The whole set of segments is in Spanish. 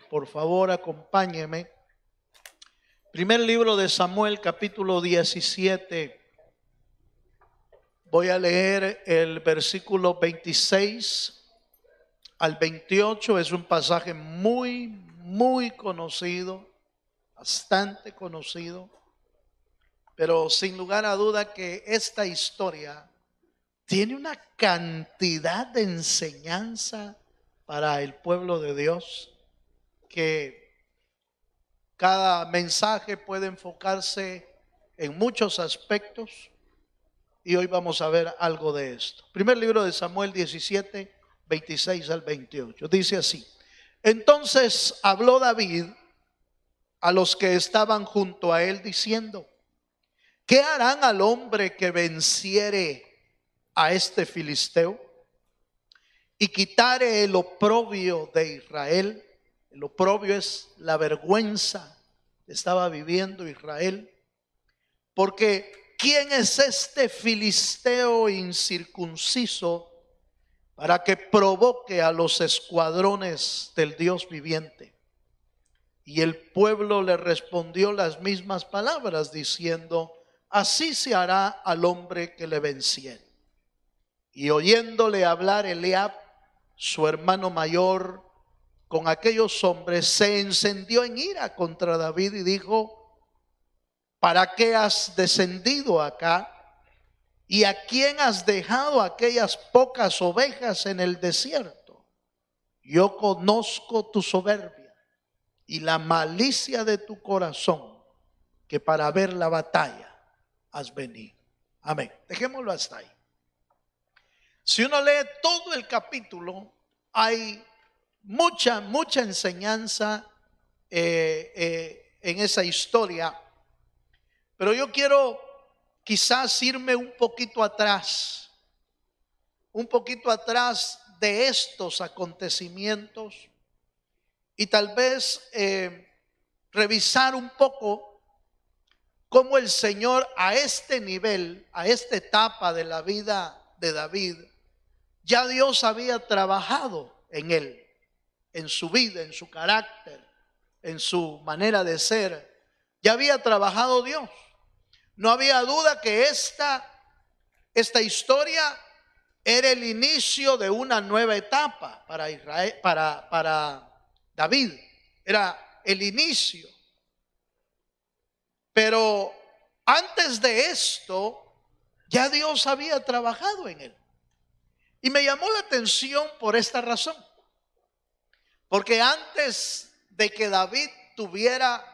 Por favor, acompáñeme. Primer libro de Samuel, capítulo 17. Voy a leer el versículo 26 al 28. Es un pasaje muy conocido, bastante conocido. Pero sin lugar a duda que esta historia tiene una cantidad de enseñanza para el pueblo de Dios, que cada mensaje puede enfocarse en muchos aspectos, y hoy vamos a ver algo de esto. Primer libro de Samuel 17, 26 al 28. Dice así: Entonces habló David a los que estaban junto a él diciendo: ¿qué harán al hombre que venciere a este filisteo y quitare el oprobio de Israel? El oprobio es la vergüenza que estaba viviendo Israel. Porque ¿quién es este filisteo incircunciso para que provoque a los escuadrones del Dios viviente? Y el pueblo le respondió las mismas palabras, diciendo: así se hará al hombre que le venciere. Y oyéndole hablar Eliab, su hermano mayor, con aquellos hombres, se encendió en ira contra David y dijo: ¿para qué has descendido acá? ¿Y a quién has dejado aquellas pocas ovejas en el desierto? Yo conozco tu soberbia y la malicia de tu corazón, que para ver la batalla has venido. Amén. Dejémoslo hasta ahí. Si uno lee todo el capítulo, hay mucha enseñanza en esa historia. Pero yo quiero quizás irme un poquito atrás de estos acontecimientos, y tal vez revisar un poco cómo el Señor a este nivel, a esta etapa de la vida de David, ya Dios había trabajado en él, en su vida, en su carácter, en su manera de ser. Ya había trabajado Dios. No había duda que esta historia era el inicio de una nueva etapa para Israel, para David. Era el inicio. Pero antes de esto, ya Dios había trabajado en él. Y me llamó la atención por esta razón. Porque antes de que David tuviera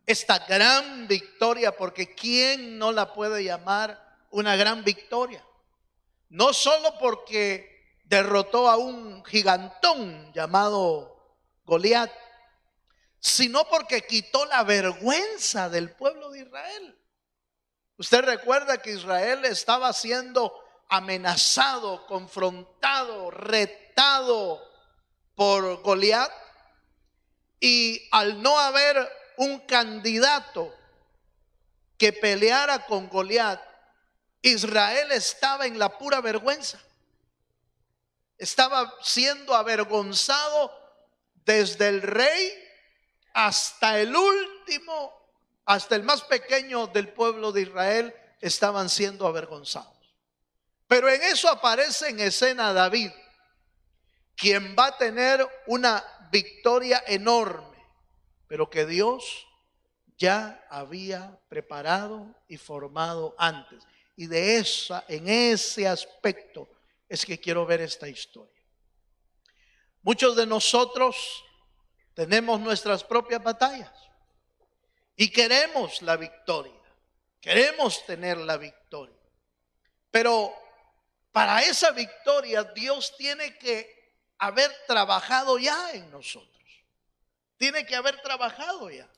esta gran victoria, porque ¿quién no la puede llamar una gran victoria? No solo porque derrotó a un gigantón llamado Goliat, sino porque quitó la vergüenza del pueblo de Israel. Usted recuerda que Israel estaba siendo amenazado, confrontado, retado por Goliat, y al no haber un candidato que peleara con Goliat, Israel estaba en la pura vergüenza. Estaba siendo avergonzado desde el rey hasta el último, hasta el más pequeño del pueblo de Israel, estaban siendo avergonzados. Pero en eso aparece en escena David, quien va a tener una victoria enorme, pero que Dios ya había preparado y formado antes. Y en ese aspecto es que quiero ver esta historia. Muchos de nosotros tenemos nuestras propias batallas y queremos la victoria, queremos tener la victoria. Pero para esa victoria Dios tiene que haber trabajado ya en nosotros. Tiene que haber trabajado ya.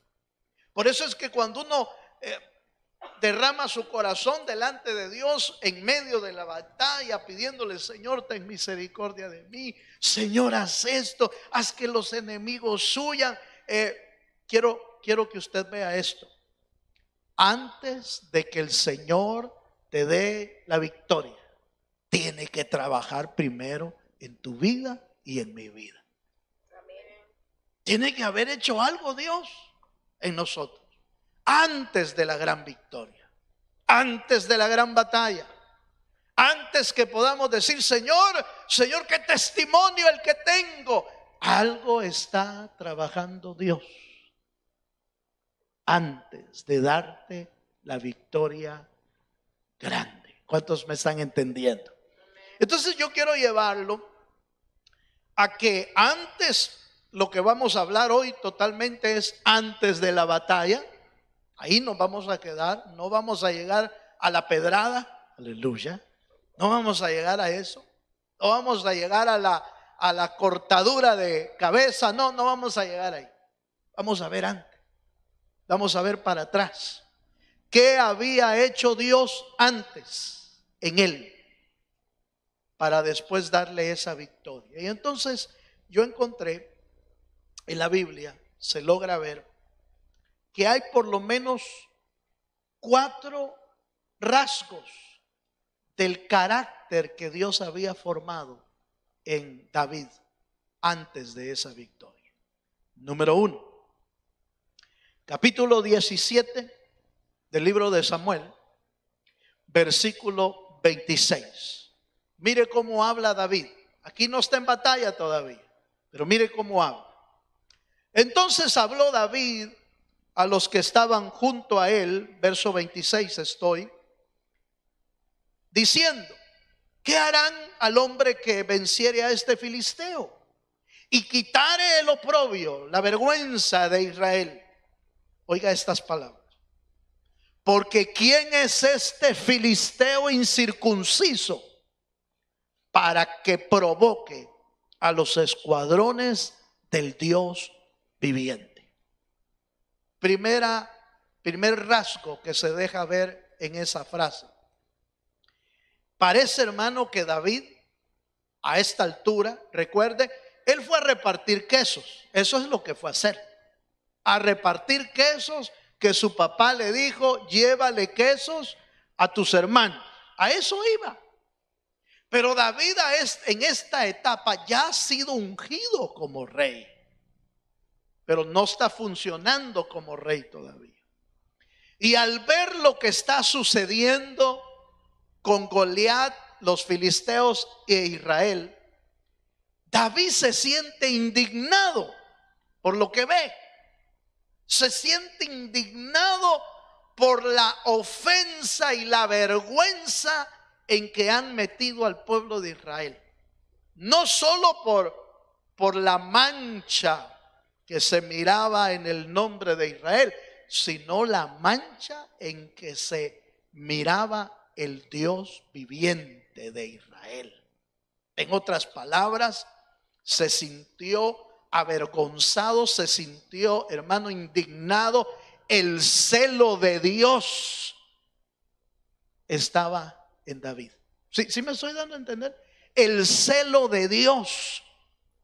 Por eso es que cuando uno derrama su corazón delante de Dios en medio de la batalla, pidiéndole: Señor, ten misericordia de mí, Señor, haz esto, haz que los enemigos huyan. Quiero que usted vea esto. Antes de que el Señor te dé la victoria, tiene que trabajar primero en tu vida y en mi vida. Tiene que haber hecho algo Dios en nosotros antes de la gran victoria, antes de la gran batalla, antes que podamos decir, Señor, Señor, qué testimonio el que tengo. Algo está trabajando Dios antes de darte la victoria grande. ¿Cuántos me están entendiendo? Entonces yo quiero llevarlo a que antes, lo que vamos a hablar hoy totalmente es antes de la batalla. Ahí nos vamos a quedar, no vamos a llegar a la pedrada, aleluya, no vamos a llegar a eso, no vamos a llegar a la cortadura de cabeza, no vamos a llegar ahí. Vamos a ver antes, vamos a ver para atrás. ¿Qué había hecho Dios antes en él para después darle esa victoria? Y entonces yo encontré en la Biblia, se logra ver que hay por lo menos 4 rasgos del carácter que Dios había formado en David antes de esa victoria. Número 1, capítulo 17 del libro de Samuel, versículo 26. Mire cómo habla David. Aquí no está en batalla todavía, pero mire cómo habla. Entonces habló David a los que estaban junto a él, verso 26 estoy, diciendo, ¿qué harán al hombre que venciere a este filisteo y quitare el oprobio, la vergüenza de Israel? Oiga estas palabras. Porque ¿quién es este filisteo incircunciso para que provoque a los escuadrones del Dios viviente? Primer rasgo que se deja ver en esa frase. Parece, hermano, que David a esta altura, recuerde, él fue a repartir quesos. Eso es lo que fue a hacer. A repartir quesos, que su papá le dijo, llévale quesos a tus hermanos. A eso iba. Pero David en esta etapa ya ha sido ungido como rey, pero no está funcionando como rey todavía. Y al ver lo que está sucediendo con Goliat, los filisteos e Israel, David se siente indignado por lo que ve. Se siente indignado por la ofensa y la vergüenza en que han metido al pueblo de Israel. No solo por la mancha que se miraba en el nombre de Israel, sino la mancha en que se miraba el Dios viviente de Israel. En otras palabras, se sintió avergonzado, se sintió, hermano, indignado. El celo de Dios estaba en David. ¿Sí me estoy dando a entender? El celo de Dios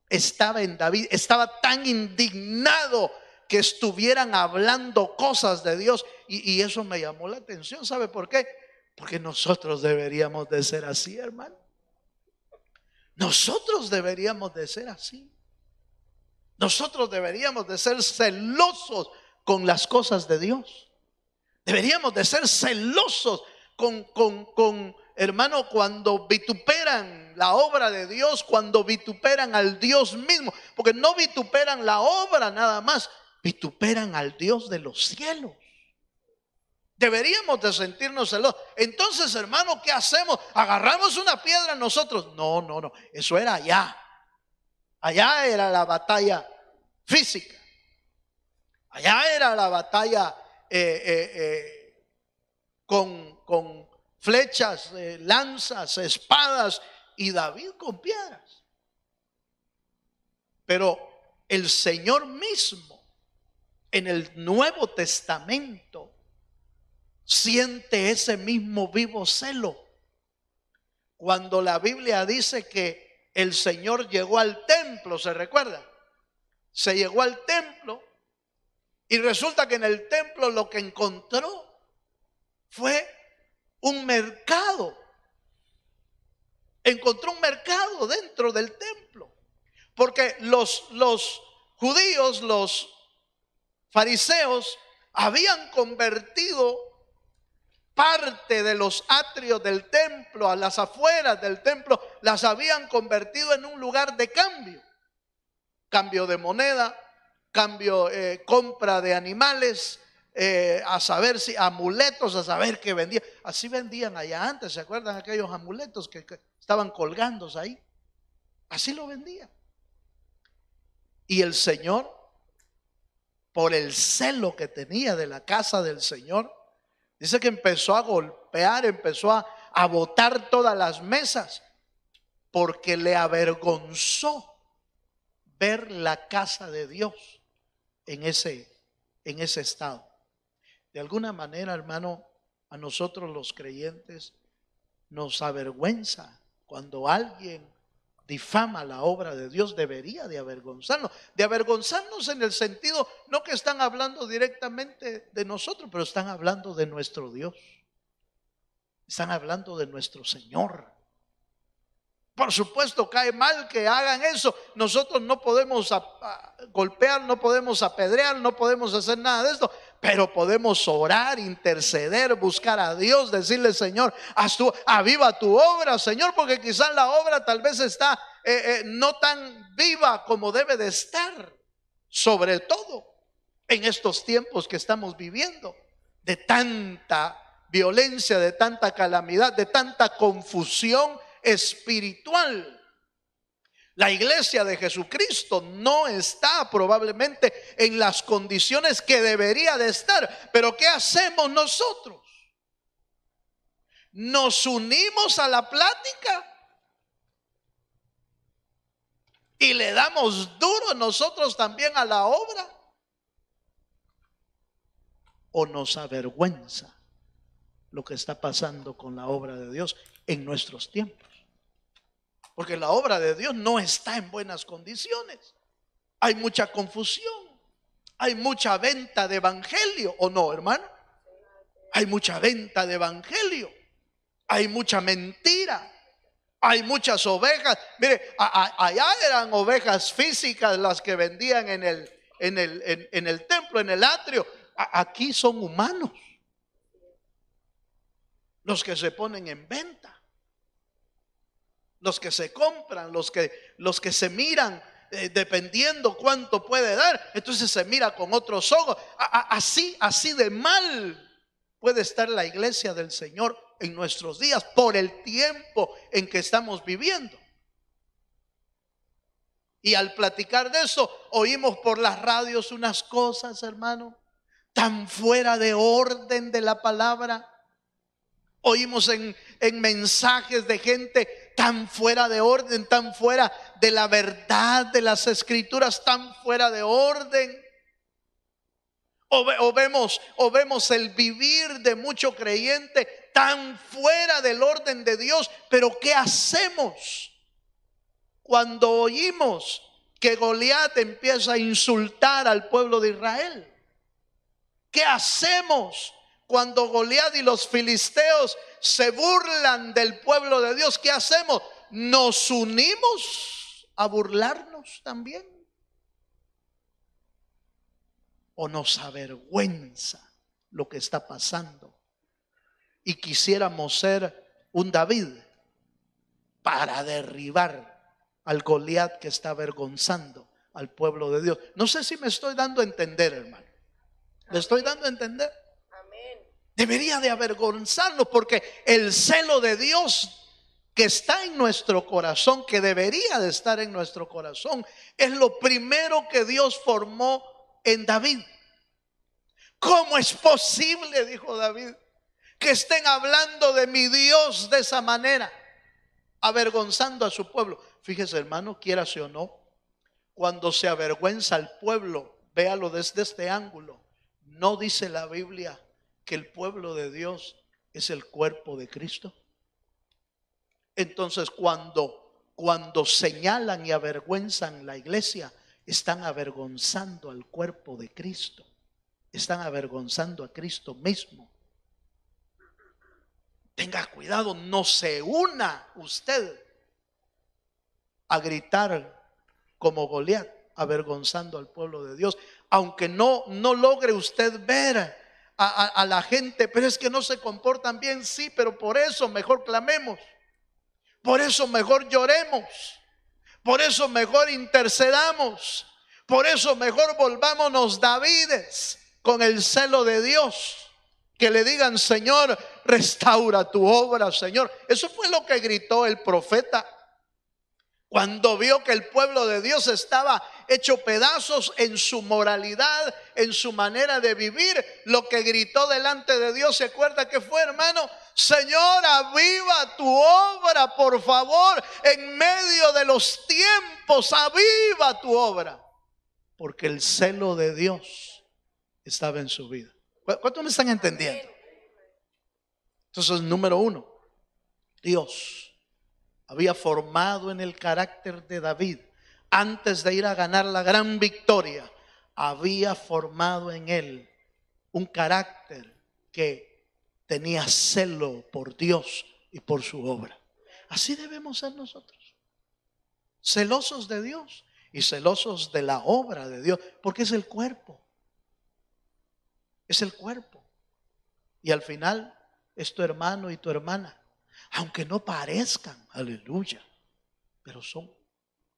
estaba en David. Estaba tan indignado que estuvieran hablando cosas de Dios. Y eso me llamó la atención. ¿Sabe por qué? Porque nosotros deberíamos de ser así, hermano. Nosotros deberíamos de ser así. Nosotros deberíamos de ser celosos con las cosas de Dios. Deberíamos de ser celosos con hermano, cuando vituperan la obra de Dios, cuando vituperan al Dios mismo. Porque no vituperan la obra nada más, vituperan al Dios de los cielos. Deberíamos de sentirnos celosos. Entonces, hermano, ¿qué hacemos? ¿Agarramos una piedra nosotros? No. Eso era allá. Allá era la batalla física. Allá era la batalla con flechas, lanzas, espadas, y David con piedras. Pero el Señor mismo en el Nuevo Testamento siente ese mismo vivo celo. Cuando la Biblia dice que el Señor llegó al templo, ¿se recuerda? Se llegó al templo y resulta que en el templo lo que encontró fue un mercado. Encontró un mercado dentro del templo, porque los judíos, los fariseos, habían convertido parte de los atrios del templo, a las afueras del templo, las habían convertido en un lugar de cambio. Cambio de moneda, cambio, compra de animales, a saber si amuletos, a saber qué vendían. Así vendían allá antes, ¿se acuerdan aquellos amuletos que estaban colgándose ahí? Así lo vendían. Y el Señor, por el celo que tenía de la casa del Señor, dice que empezó a golpear, empezó a botar todas las mesas, porque le avergonzó ver la casa de Dios en ese estado. De alguna manera, hermano, a nosotros los creyentes nos avergüenza cuando alguien difama la obra de Dios. Debería de avergonzarnos en el sentido, no que están hablando directamente de nosotros, pero están hablando de nuestro Dios, están hablando de nuestro Señor. Por supuesto, cae mal que hagan eso. Nosotros no podemos golpear, no podemos apedrear, no podemos hacer nada de esto, pero podemos orar, interceder, buscar a Dios, decirle: Señor, aviva tu obra, Señor, porque quizás la obra tal vez está no tan viva como debe de estar, sobre todo en estos tiempos que estamos viviendo, de tanta violencia, de tanta calamidad, de tanta confusión espiritual. La iglesia de Jesucristo no está probablemente en las condiciones que debería de estar. Pero ¿qué hacemos nosotros? ¿Nos unimos a la plática y le damos duro nosotros también a la obra? ¿O nos avergüenza lo que está pasando con la obra de Dios en nuestros tiempos? Porque la obra de Dios no está en buenas condiciones. Hay mucha confusión, hay mucha venta de evangelio, ¿o no, hermano? Hay mucha venta de evangelio, hay mucha mentira, hay muchas ovejas. Mire, allá eran ovejas físicas las que vendían en el templo, en el atrio. Aquí son humanos los que se ponen en venta, los que se compran, los que se miran, dependiendo cuánto puede dar, entonces se mira con otros ojos. Así de mal puede estar la iglesia del Señor en nuestros días por el tiempo en que estamos viviendo. Y al platicar de eso, oímos por las radios unas cosas, hermano, tan fuera de orden de la palabra. Oímos en mensajes de gente tan fuera de orden, tan fuera de la verdad de las escrituras, tan fuera de orden. O vemos el vivir de mucho creyente tan fuera del orden de Dios. Pero ¿qué hacemos cuando oímos que Goliat empieza a insultar al pueblo de Israel? ¿Qué hacemos cuando Goliat y los filisteos se burlan del pueblo de Dios? ¿Qué hacemos? ¿Nos unimos a burlarnos también? ¿O nos avergüenza lo que está pasando y quisiéramos ser un David para derribar al Goliat que está avergonzando al pueblo de Dios? No sé si me estoy dando a entender, hermano. ¿Me estoy dando a entender? Debería de avergonzarnos, porque el celo de Dios que está en nuestro corazón, que debería de estar en nuestro corazón, es lo primero que Dios formó en David. ¿Cómo es posible, dijo David, que estén hablando de mi Dios de esa manera, avergonzando a su pueblo? Fíjese, hermano, quiérase o no, cuando se avergüenza al pueblo, véalo desde este ángulo. ¿No dice la Biblia que el pueblo de Dios es el cuerpo de Cristo? Entonces, cuando señalan y avergüenzan la iglesia, están avergonzando al cuerpo de Cristo, están avergonzando a Cristo mismo. Tenga cuidado, no se una usted a gritar como Goliat. avergonzando al pueblo de Dios. Aunque no logre usted ver a la gente, pero es que no se comportan bien, sí, pero por eso mejor clamemos, por eso mejor lloremos, por eso mejor intercedamos, por eso mejor volvámonos Davides con el celo de Dios. Que le digan: Señor, restaura tu obra, Señor. Eso fue lo que gritó el profeta cuando vio que el pueblo de Dios estaba hecho pedazos en su moralidad, en su manera de vivir. Lo que gritó delante de Dios, ¿se acuerda que fue, hermano? Señor, aviva tu obra, por favor, en medio de los tiempos, aviva tu obra. Porque el celo de Dios estaba en su vida. ¿Cuántos me están entendiendo? Entonces, número uno, Dios había formado en el carácter de David, antes de ir a ganar la gran victoria, había formado en él un carácter que tenía celo por Dios y por su obra. Así debemos ser nosotros, celosos de Dios y celosos de la obra de Dios, porque es el cuerpo. Es el cuerpo. Y al final es tu hermano y tu hermana. Aunque no parezcan, aleluya, pero son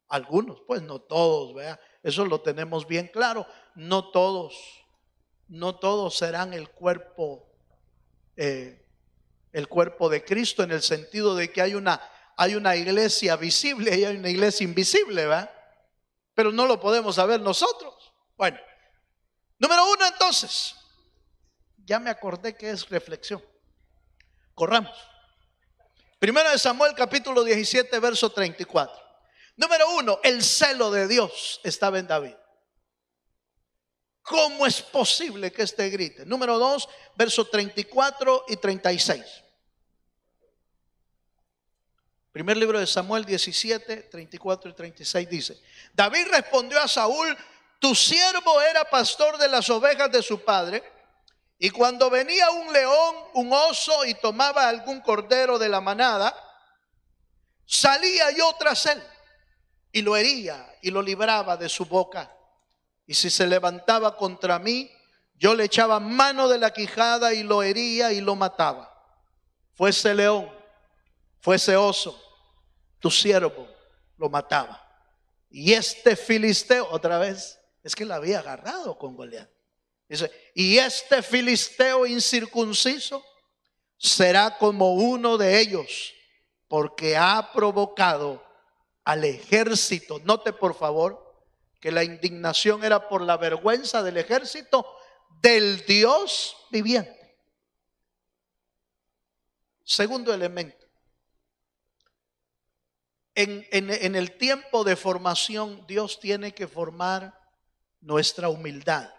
algunos, pues no todos, ¿verdad? Eso lo tenemos bien claro. No todos serán el cuerpo de Cristo, en el sentido de que hay una iglesia visible y hay una iglesia invisible, ¿verdad? Pero no lo podemos saber nosotros. Bueno, número uno, entonces, ya me acordé que es reflexión. Corramos. Primero de Samuel capítulo 17 verso 34. Número uno, el celo de Dios estaba en David. ¿Cómo es posible que este grite? Número dos, verso 34 y 36. Primer libro de Samuel 17, 34 y 36 dice: David respondió a Saúl: tu siervo era pastor de las ovejas de su padre, y cuando venía un león, un oso, y tomaba algún cordero de la manada, salía yo tras él y lo hería y lo libraba de su boca. Y si se levantaba contra mí, yo le echaba mano de la quijada y lo hería y lo mataba. Fuese león, fuese oso, tu siervo lo mataba. Y este filisteo, otra vez, es que lo había agarrado con Goliat. Dice: y este filisteo incircunciso será como uno de ellos, porque ha provocado al ejército. Note por favor que la indignación era por la vergüenza del ejército del Dios viviente. Segundo elemento, en el tiempo de formación, Dios tiene que formar nuestra humildad.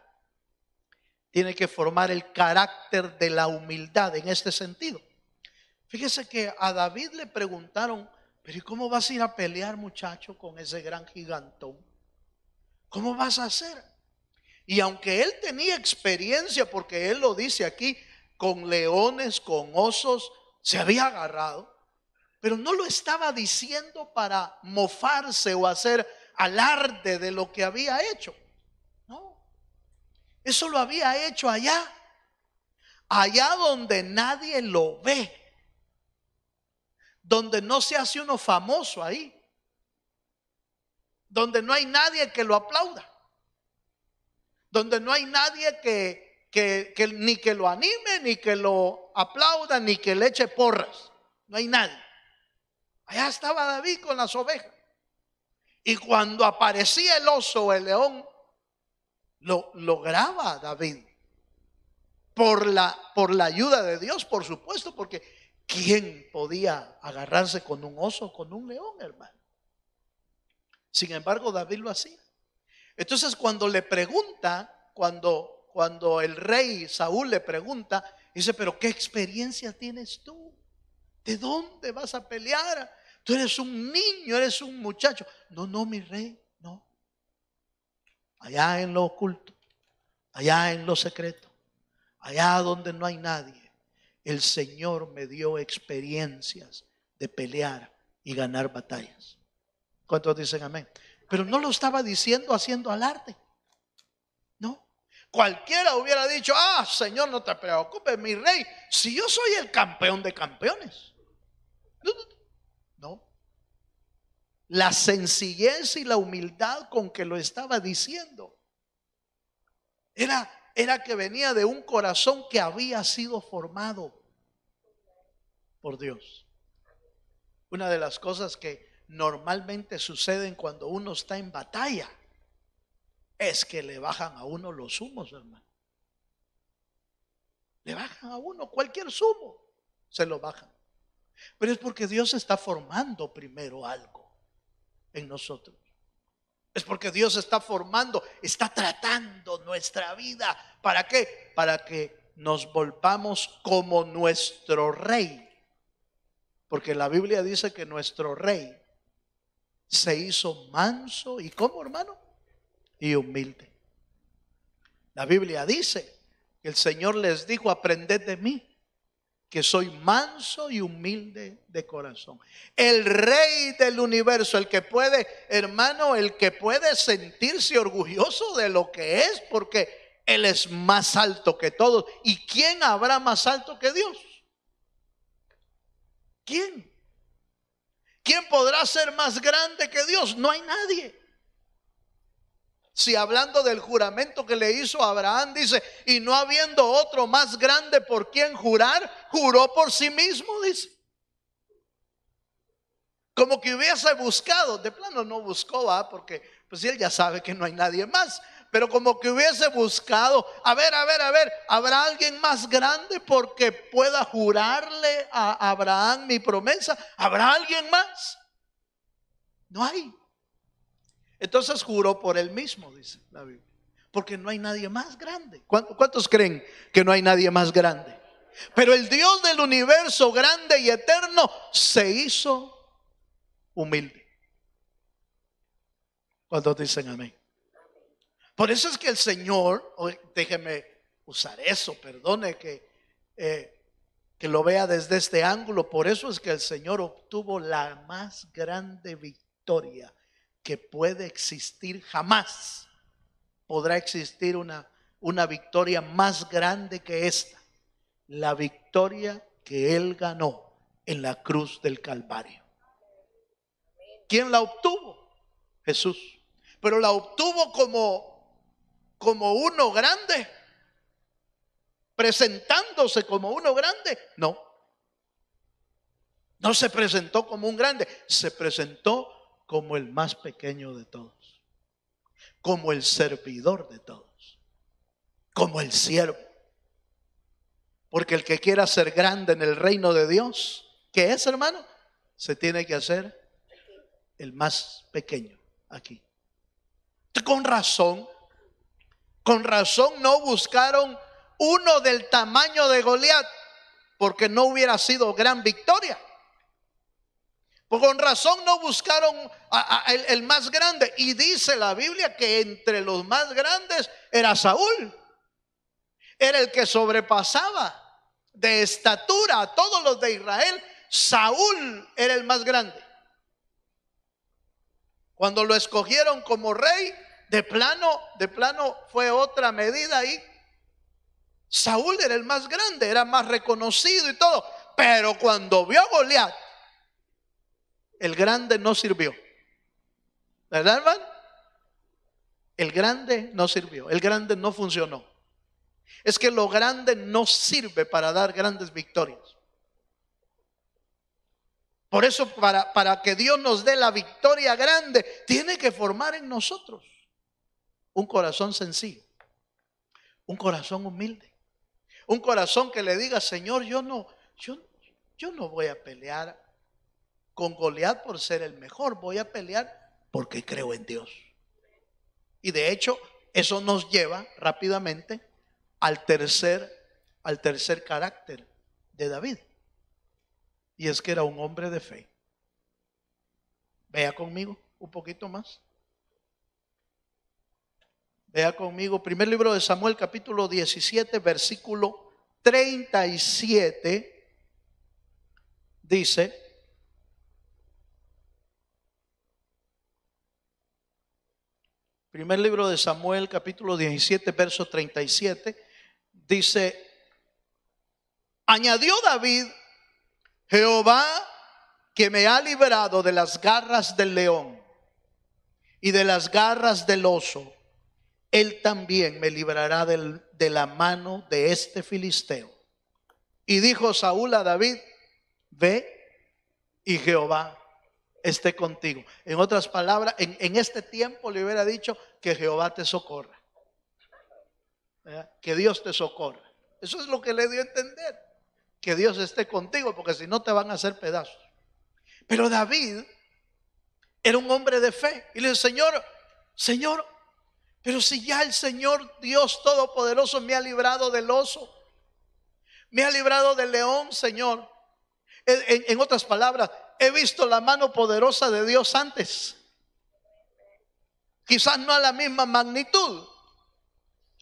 Tiene que formar el carácter de la humildad en este sentido. Fíjese que a David le preguntaron: pero ¿y cómo vas a ir a pelear, muchacho, con ese gran gigantón? ¿Cómo vas a hacer? Y aunque él tenía experiencia, porque él lo dice aquí, con leones, con osos, se había agarrado, pero no lo estaba diciendo para mofarse o hacer alarde de lo que había hecho. No, eso lo había hecho allá donde nadie lo ve, donde no se hace uno famoso ahí, donde no hay nadie que lo aplauda, donde no hay nadie que ni que lo anime, ni que lo aplauda, ni que le eche porras. No hay nadie. Allá estaba David con las ovejas, y cuando aparecía el oso o el león, lo lograba David por la ayuda de Dios, por supuesto, porque ¿quién podía agarrarse con un oso o con un león, hermano? Sin embargo, David lo hacía. Entonces, cuando le pregunta, cuando el rey Saúl le pregunta, dice: pero ¿qué experiencia tienes tú? ¿De dónde vas a pelear? Tú eres un niño, eres un muchacho. No, mi rey, no. Allá en lo oculto, allá en lo secreto, allá donde no hay nadie, el Señor me dio experiencias de pelear y ganar batallas. ¿Cuántos dicen amén? Pero no lo estaba diciendo haciendo alarde. No. Cualquiera hubiera dicho, Señor, no te preocupes, mi rey, si yo soy el campeón de campeones. No. La sencillez y la humildad con que lo estaba diciendo era que venía de un corazón que había sido formado por Dios. Una de las cosas que normalmente suceden cuando uno está en batalla es que le bajan a uno los humos, hermano. Le bajan a uno cualquier sumo, se lo bajan. Pero es porque Dios está formando primero algo en nosotros. Es porque Dios está formando, está tratando nuestra vida. ¿Para qué? Para que nos volvamos como nuestro rey. Porque la Biblia dice que nuestro rey se hizo manso y ¿cómo, hermano? Y humilde. La Biblia dice que el Señor les dijo, aprended de mí, que soy manso y humilde de corazón. El rey del universo, el que puede, hermano, el que puede sentirse orgulloso de lo que es, porque Él es más alto que todos. ¿Y quién habrá más alto que Dios? ¿Quién? ¿Quién podrá ser más grande que Dios? No hay nadie. Si hablando del juramento que le hizo a Abraham, dice, y no habiendo otro más grande por quien jurar, juró por sí mismo, dice. Como que hubiese buscado, de plano no buscó, porque pues él ya sabe que no hay nadie más. Pero como que hubiese buscado, a ver, ¿habrá alguien más grande porque pueda jurarle a Abraham mi promesa? ¿Habrá alguien más? No hay. Entonces juró por él mismo, dice la Biblia, porque no hay nadie más grande. ¿Cuántos creen que no hay nadie más grande? Pero el Dios del universo grande y eterno se hizo humilde. ¿Cuántos dicen amén? Por eso es que el Señor, déjeme usar eso, perdone que lo vea desde este ángulo. Por eso es que el Señor obtuvo la más grande victoria que puede existir. Jamás podrá existir una victoria más grande que esta. La victoria que Él ganó en la cruz del Calvario. ¿Quién la obtuvo? Jesús. Pero la obtuvo como uno grande, presentándose como uno grande. No se presentó como un grande, se presentó como el más pequeño de todos, como el servidor de todos, como el siervo. Porque el que quiera ser grande en el reino de Dios, ¿qué es, hermano? Se tiene que hacer el más pequeño aquí. Con razón no buscaron uno del tamaño de Goliat, porque no hubiera sido gran victoria. Pues con razón no buscaron el más grande. Y dice la Biblia que entre los más grandes era Saúl. Era el que sobrepasaba de estatura a todos los de Israel. Saúl era el más grande. Cuando lo escogieron como rey, de plano fue otra medida ahí. Saúl era el más grande, era más reconocido y todo. Pero cuando vio a Goliat, el grande no sirvió. ¿Verdad, hermano? El grande no sirvió, el grande no funcionó. Es que lo grande no sirve para dar grandes victorias. Por eso para que Dios nos dé la victoria grande, tiene que formar en nosotros un corazón sencillo, un corazón humilde, un corazón que le diga, Señor, yo no voy a pelear con Goliat por ser el mejor, voy a pelear porque creo en Dios. Y de hecho, eso nos lleva rápidamente al tercer carácter de David. Y es que era un hombre de fe. Vea conmigo un poquito más. Vea conmigo, primer libro de Samuel, capítulo 17, versículo 37. Dice: Primer libro de Samuel, capítulo 17, verso 37, dice: añadió David: Jehová, que me ha librado de las garras del león y de las garras del oso, él también me librará de la mano de este filisteo. Y dijo Saúl a David: ve y Jehová esté contigo. En otras palabras, en este tiempo le hubiera dicho: que Jehová te socorra, ¿verdad? Que Dios te socorra. Eso es lo que le dio a entender, que Dios esté contigo, porque si no te van a hacer pedazos. Pero David era un hombre de fe y le dice: Señor, pero si ya el Señor Dios Todopoderoso me ha librado del oso, me ha librado del león, Señor. En otras palabras, he visto la mano poderosa de Dios antes. Quizás no a la misma magnitud,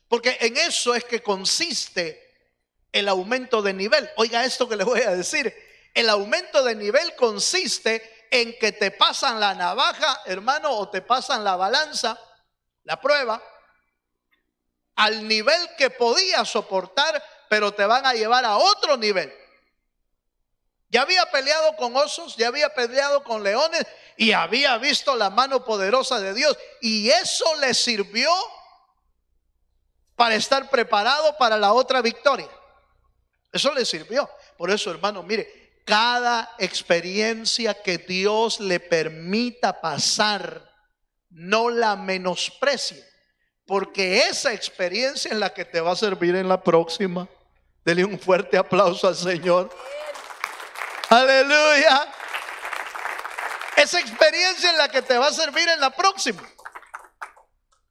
porque en eso es que consiste el aumento de nivel. Oiga esto que le voy a decir: el aumento de nivel consiste en que te pasan la navaja, hermano, o te pasan la balanza, la prueba, al nivel que podías soportar, pero te van a llevar a otro nivel. Ya había peleado con osos, ya había peleado con leones y había visto la mano poderosa de Dios, y eso le sirvió para estar preparado para la otra victoria. Eso le sirvió. Por eso, hermano, mire, cada experiencia que Dios le permita pasar, no la menosprecie, porque esa experiencia es la que te va a servir en la próxima. Dele un fuerte aplauso al Señor. Aleluya. Esa experiencia es la que te va a servir en la próxima.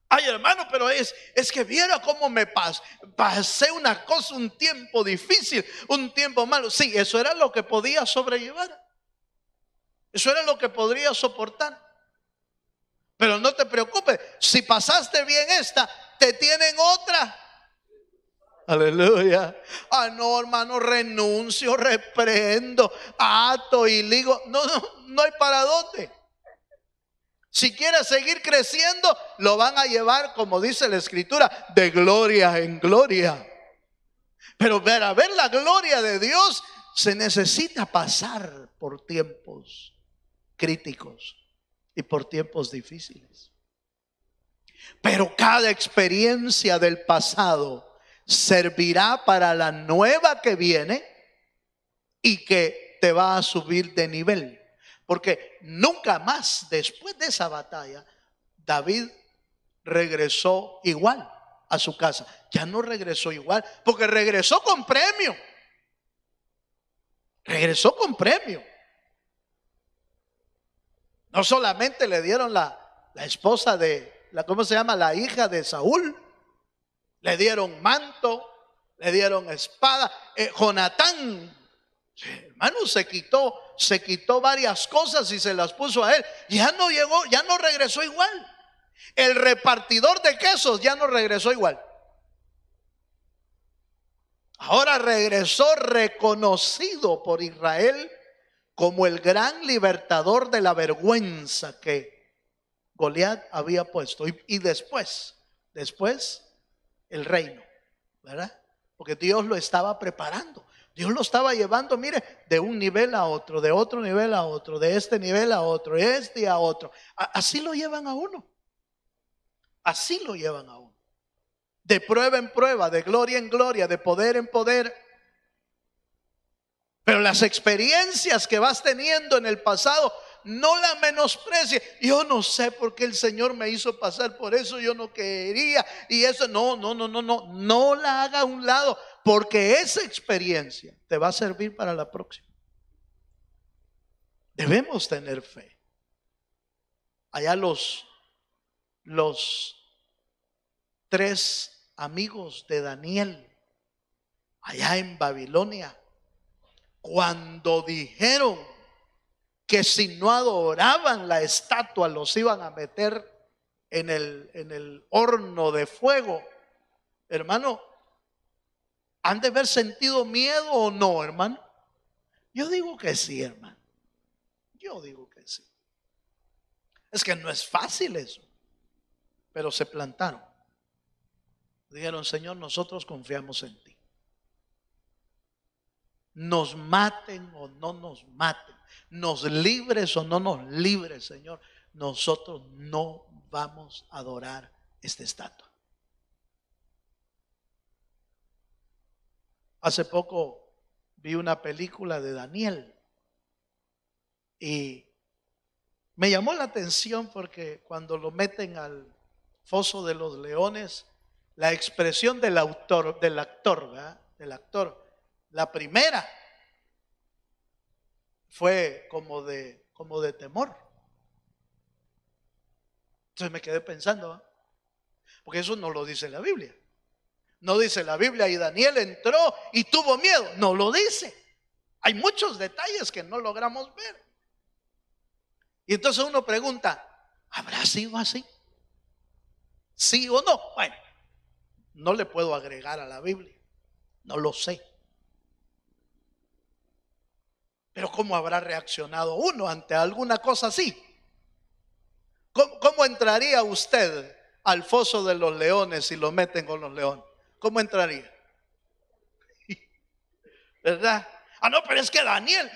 Ay, hermano, pero es que viera cómo me pasé una cosa, un tiempo difícil, un tiempo malo. Sí, eso era lo que podía sobrellevar. Eso era lo que podría soportar. Pero no te preocupes, si pasaste bien esta, te tienen otra. Aleluya. Ah, no, hermano, renuncio, reprendo, ato y ligo. No hay para dónde. Si quieres seguir creciendo, lo van a llevar, como dice la Escritura, de gloria en gloria. Pero para ver la gloria de Dios se necesita pasar por tiempos críticos y por tiempos difíciles. Pero cada experiencia del pasado servirá para la nueva que viene y que te va a subir de nivel. Porque nunca más después de esa batalla David regresó igual a su casa. Ya no regresó igual, porque regresó con premio. Regresó con premio. No solamente le dieron la esposa de ¿cómo se llama? La hija de Saúl. Le dieron manto, le dieron espada. Jonatán, hermano, se quitó varias cosas y se las puso a él. Ya no llegó, ya no regresó igual. El repartidor de quesos ya no regresó igual. Ahora regresó reconocido por Israel como el gran libertador de la vergüenza que Goliat había puesto. Y después el reino, ¿verdad? Porque Dios lo estaba preparando. Dios lo estaba llevando, mire, de un nivel a otro, de otro nivel a otro, de este nivel a otro, de este a otro. Así lo llevan a uno. Así lo llevan a uno. De prueba en prueba, de gloria en gloria, de poder en poder. Pero las experiencias que vas teniendo en el pasado, no la menosprecie. Yo no sé por qué el Señor me hizo pasar por eso, yo no quería. Y eso, no la haga a un lado, porque esa experiencia te va a servir para la próxima. Debemos tener fe. Allá los 3 amigos de Daniel, allá en Babilonia, cuando dijeron que si no adoraban la estatua los iban a meter en el horno de fuego, hermano, ¿han de haber sentido miedo o no, hermano? Yo digo que sí, hermano. Yo digo que sí. Es que no es fácil eso. pero se plantaron. Dijeron: Señor, nosotros confiamos en ti. Nos maten o no nos maten, nos libres o no nos libres, Señor, nosotros no vamos a adorar esta estatua. Hace poco vi una película de Daniel y me llamó la atención porque cuando lo meten al foso de los leones, la expresión del actor, ¿verdad? Del actor, la primera fue como de temor. Entonces me quedé pensando, porque eso no lo dice la Biblia. No dice la Biblia y Daniel entró y tuvo miedo. No lo dice. Hay muchos detalles que no logramos ver. Y entonces uno pregunta: ¿habrá sido así? ¿Sí o no? Bueno, no le puedo agregar a la Biblia. No lo sé. Pero ¿cómo habrá reaccionado uno ante alguna cosa así? ¿Cómo entraría usted al foso de los leones si lo meten con los leones? ¿Cómo entraría? ¿Verdad? Ah, no, pero es que Daniel,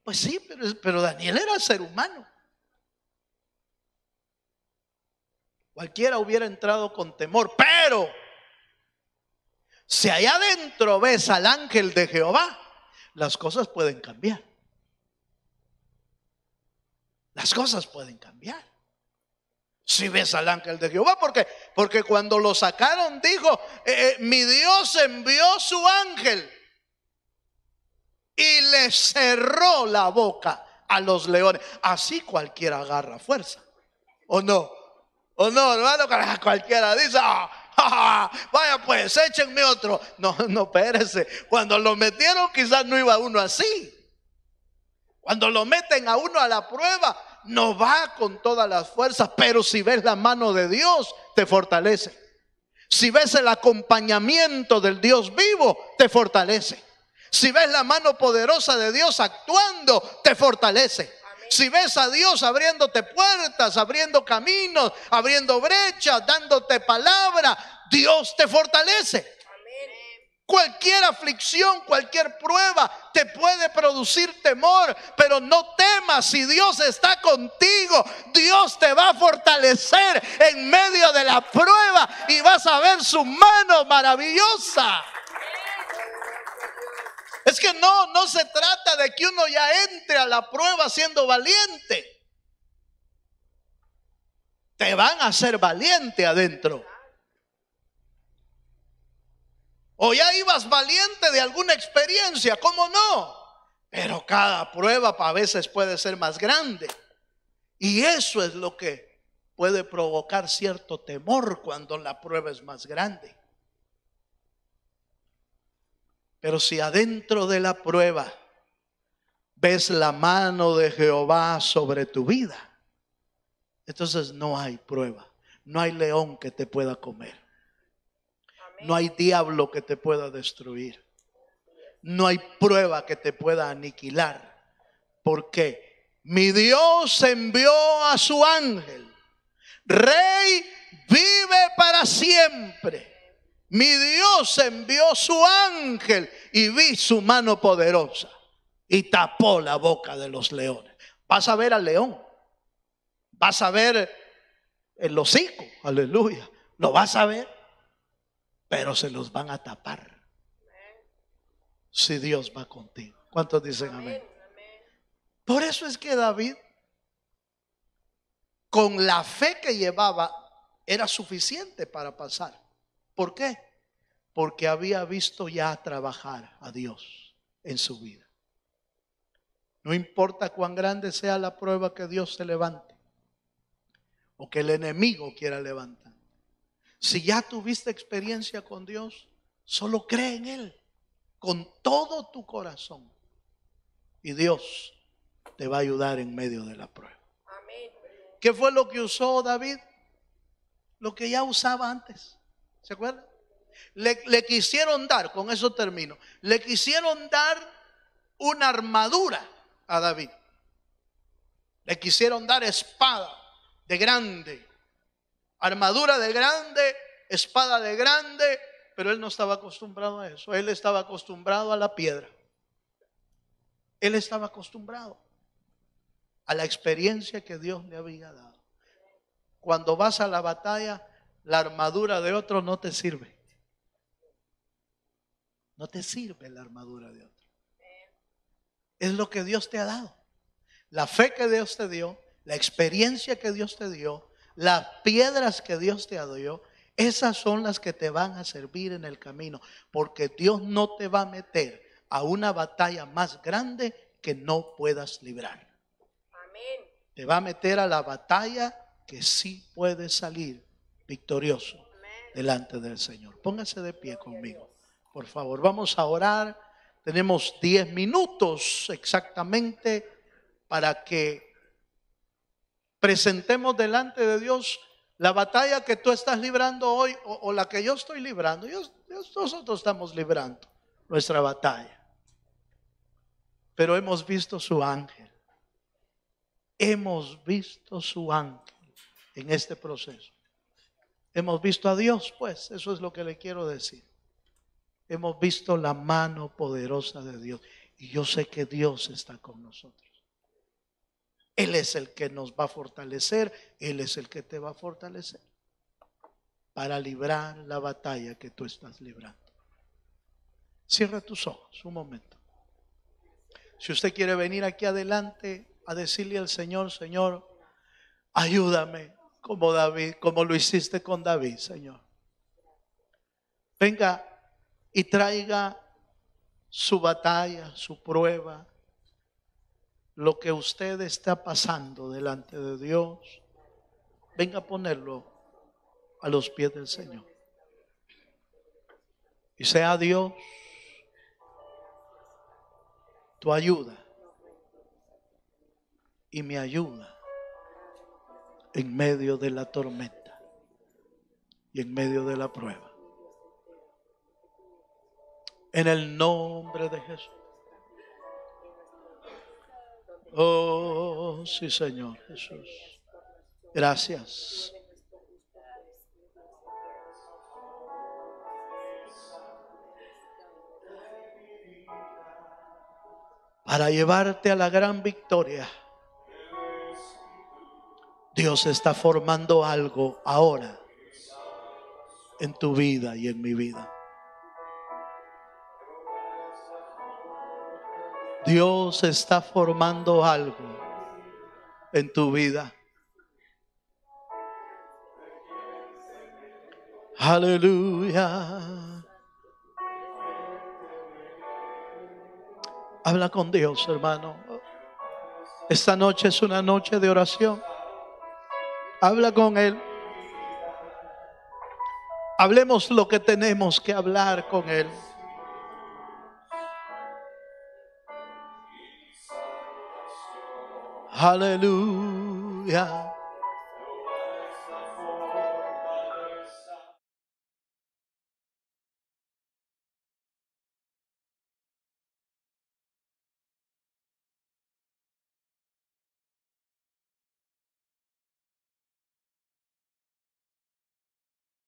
pues sí, pero Daniel era ser humano. Cualquiera hubiera entrado con temor, pero si allá adentro ves al ángel de Jehová, las cosas pueden cambiar. Las cosas pueden cambiar. Si ves al ángel de Jehová, porque cuando lo sacaron dijo: mi Dios envió su ángel y le cerró la boca a los leones. Así cualquiera agarra fuerza, ¿o no? ¿O no, hermano? Cualquiera dice: vaya pues, échenme otro. No, espérese. Cuando lo metieron quizás no iba uno así. Cuando lo meten a uno a la prueba, no va con todas las fuerzas, pero si ves la mano de Dios, te fortalece. Si ves el acompañamiento del Dios vivo, te fortalece. Si ves la mano poderosa de Dios actuando, te fortalece. Si ves a Dios abriéndote puertas, abriendo caminos, abriendo brechas, dándote palabra, Dios te fortalece. Cualquier aflicción, cualquier prueba te puede producir temor, pero no temas. Si Dios está contigo, Dios te va a fortalecer en medio de la prueba y vas a ver su mano maravillosa. Es que no se trata de que uno ya entre a la prueba siendo valiente. Te van a hacer valiente adentro. O ya ibas valiente de alguna experiencia, ¿cómo no? Pero cada prueba a veces puede ser más grande. Y eso es lo que puede provocar cierto temor cuando la prueba es más grande. Pero si adentro de la prueba ves la mano de Jehová sobre tu vida, entonces no hay prueba, no hay león que te pueda comer. No hay diablo que te pueda destruir. No hay prueba que te pueda aniquilar. Porque mi Dios envió a su ángel. Rey vive para siempre. Mi Dios envió su ángel y vi su mano poderosa y tapó la boca de los leones. Vas a ver al león. Vas a ver el hocico. Aleluya. Lo vas a ver. Pero se los van a tapar si Dios va contigo. ¿Cuántos dicen amén? Por eso es que David, con la fe que llevaba, era suficiente para pasar. ¿Por qué? Porque había visto ya trabajar a Dios en su vida. No importa cuán grande sea la prueba que Dios se levante o que el enemigo quiera levantar. Si ya tuviste experiencia con Dios, solo cree en Él con todo tu corazón y Dios te va a ayudar en medio de la prueba. Amén. ¿Qué fue lo que usó David? Lo que ya usaba antes. ¿Se acuerdan? Le quisieron dar, con eso termino, le quisieron dar una armadura a David. Le quisieron dar espada de grande. armadura de grande, espada de grande, pero él no estaba acostumbrado a eso. Él estaba acostumbrado a la piedra. Él estaba acostumbrado a la experiencia que Dios le había dado. Cuando vas a la batalla, la armadura de otro no te sirve. No te sirve la armadura de otro. Es lo que Dios te ha dado. La fe que Dios te dio, la experiencia que Dios te dio, las piedras que Dios te dio, esas son las que te van a servir en el camino. Porque Dios no te va a meter a una batalla más grande que no puedas librar. Amén. Te va a meter a la batalla que sí puedes salir victorioso. Amén. Delante del Señor. Póngase de pie conmigo, por favor. Vamos a orar. Tenemos 10 minutos exactamente para que presentemos delante de Dios la batalla que tú estás librando hoy o la que yo estoy librando. Nosotros estamos librando nuestra batalla. Pero hemos visto su ángel. Hemos visto su ángel en este proceso. Hemos visto a Dios, pues, eso es lo que le quiero decir. Hemos visto la mano poderosa de Dios. Y yo sé que Dios está con nosotros. Él es el que nos va a fortalecer. Él es el que te va a fortalecer para librar la batalla que tú estás librando. Cierra tus ojos un momento. Si usted quiere venir aquí adelante a decirle al Señor, Señor, ayúdame como David, como lo hiciste con David, Señor. Venga y traiga su batalla, su prueba, lo que usted está pasando delante de Dios. Venga a ponerlo a los pies del Señor. Y sea Dios tu ayuda y mi ayuda en medio de la tormenta y en medio de la prueba. En el nombre de Jesús. Oh, sí, Señor Jesús. Gracias. Para llevarte a la gran victoria. Dios está formando algo ahora en tu vida y en mi vida. Dios está formando algo en tu vida. Aleluya. Habla con Dios, hermano. Esta noche es una noche de oración. Habla con Él. Hablemos lo que tenemos que hablar con Él. Aleluya.